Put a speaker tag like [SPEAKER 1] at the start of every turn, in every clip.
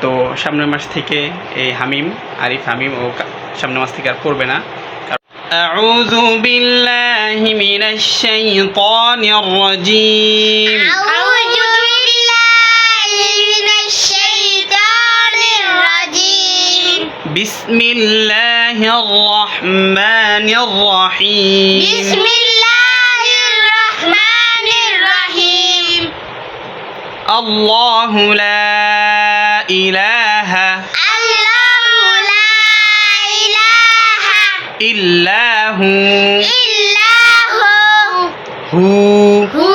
[SPEAKER 1] তো সামনের মাস থেকে এই হামিম আরিফ হামিম ও সামনের মাস থেকে আর পড়বে না। أعوذ بالله من الشيطان الرجيم
[SPEAKER 2] أعوذ بالله من الشيطان الرجيم
[SPEAKER 1] بسم الله الرحمن الرحيم
[SPEAKER 2] بسم الله الرحمن الرحيم
[SPEAKER 1] الله لا إله
[SPEAKER 2] الله لا إله
[SPEAKER 1] إلا هو
[SPEAKER 2] إلا
[SPEAKER 1] هو
[SPEAKER 2] هو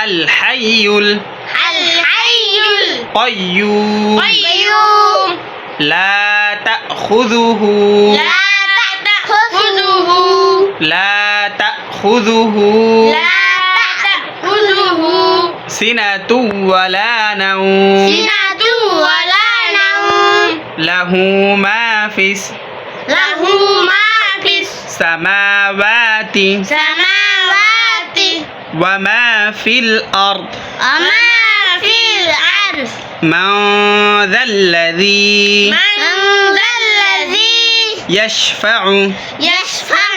[SPEAKER 1] الحي
[SPEAKER 2] الحي
[SPEAKER 1] القيوم
[SPEAKER 2] القيوم
[SPEAKER 1] لا تأخذه
[SPEAKER 2] لا تأخذه
[SPEAKER 1] سنة ولا نوم
[SPEAKER 2] سنة ولا نوم
[SPEAKER 1] له ما في
[SPEAKER 2] له ما في
[SPEAKER 1] السماوات
[SPEAKER 2] السماوات
[SPEAKER 1] وما في الأرض
[SPEAKER 2] وما في الأرض
[SPEAKER 1] من ذا الذي
[SPEAKER 2] من ذا الذي
[SPEAKER 1] يشفع
[SPEAKER 2] يشفع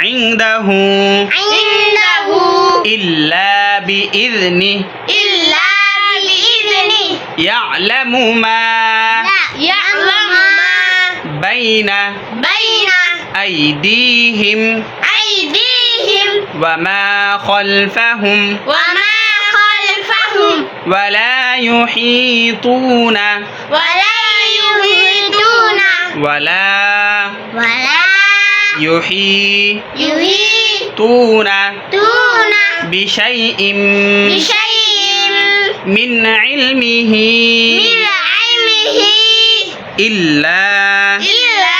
[SPEAKER 1] عنده
[SPEAKER 2] عنده
[SPEAKER 1] إلا بإذنه
[SPEAKER 2] إلا بإذنه
[SPEAKER 1] يعلم ما
[SPEAKER 2] يعلم ما
[SPEAKER 1] بين
[SPEAKER 2] بين
[SPEAKER 1] أيديهم
[SPEAKER 2] أيديهم
[SPEAKER 1] وما خلفهم
[SPEAKER 2] وما خلفهم
[SPEAKER 1] ولا يحيطون
[SPEAKER 2] ولا يحيطون
[SPEAKER 1] ولا يحيطون
[SPEAKER 2] دون
[SPEAKER 1] بشيء
[SPEAKER 2] بشيء
[SPEAKER 1] من علمه
[SPEAKER 2] من علمه
[SPEAKER 1] إلا
[SPEAKER 2] إلا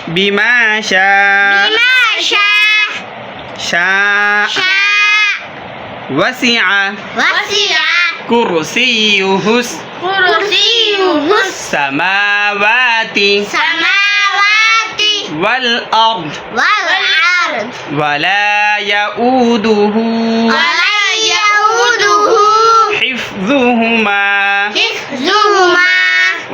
[SPEAKER 1] بما شاء
[SPEAKER 2] بما شاء
[SPEAKER 1] وسع
[SPEAKER 2] وسع
[SPEAKER 1] كرسيه
[SPEAKER 2] كرسيه
[SPEAKER 1] السماوات
[SPEAKER 2] السماوات
[SPEAKER 1] والأرض
[SPEAKER 2] والأرض
[SPEAKER 1] ولا يؤوده
[SPEAKER 2] ولا يؤوده
[SPEAKER 1] حفظهما
[SPEAKER 2] حفظهما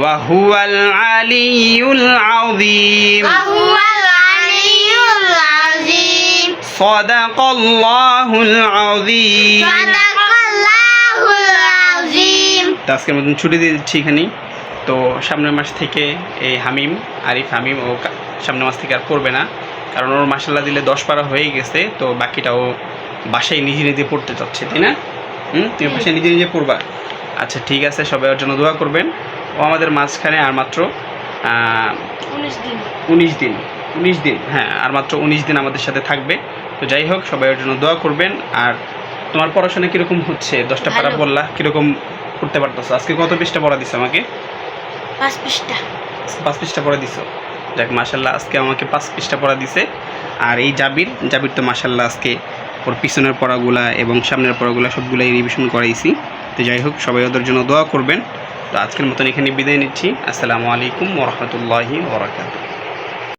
[SPEAKER 1] وهو العلي العظيم
[SPEAKER 2] وهو العلي العظيم
[SPEAKER 1] صدق الله العظيم
[SPEAKER 2] صدق الله العظيم
[SPEAKER 1] আজকের মতন ছুটি দিয়ে দিচ্ছি এখানেই। তো সামনের মাস থেকে এই হামিম আরিফ হামিম ও সামনের মাস থেকে আর পড়বে না, কারণ ওর মাশাল্লাহ দিলে 10 পারা হয়ে গেছে। তো বাকিটাও বাসায় নিজে নিজে পড়তে চাচ্ছে, তাই না? তুমি বাসায় নিজে নিজে পড়বা। আচ্ছা ঠিক আছে, সবাই ওর জন্য দোয়া করবেন। ও আমাদের মাঝখানে আর মাত্র 19 দিন, হ্যাঁ আর মাত্র 19 দিন আমাদের সাথে থাকবে। তো যাই হোক, সবাই ওর জন্য দোয়া করবেন। আর তোমার পড়াশোনা কীরকম হচ্ছে? 10টা পারা বললা, কীরকম পড়তে পারতেছো? আজকে কত পৃষ্ঠা পড়া দিছো আমাকে?
[SPEAKER 2] 5 পৃষ্ঠা।
[SPEAKER 1] 5 পৃষ্ঠা পড়া দিছো। যাক মাশাল্লাহ, আজকে আমাকে 5 পৃষ্ঠা পড়া দিছে। আর এই জাবির তো মাশাল্লাহ আজকে ওর পিছনের পড়াগুলা এবং সামনের পড়াগুলা সবগুলাই রিভিশন করাইছি। তো যাই হোক, সবাই ওদের জন্য দোয়া করবেন। তো আজকের মতন এখানে বিদায় নিচ্ছি। আসসালামু আলাইকুম ওয়া রাহমাতুল্লাহি ওয়া বারাকাতুহু।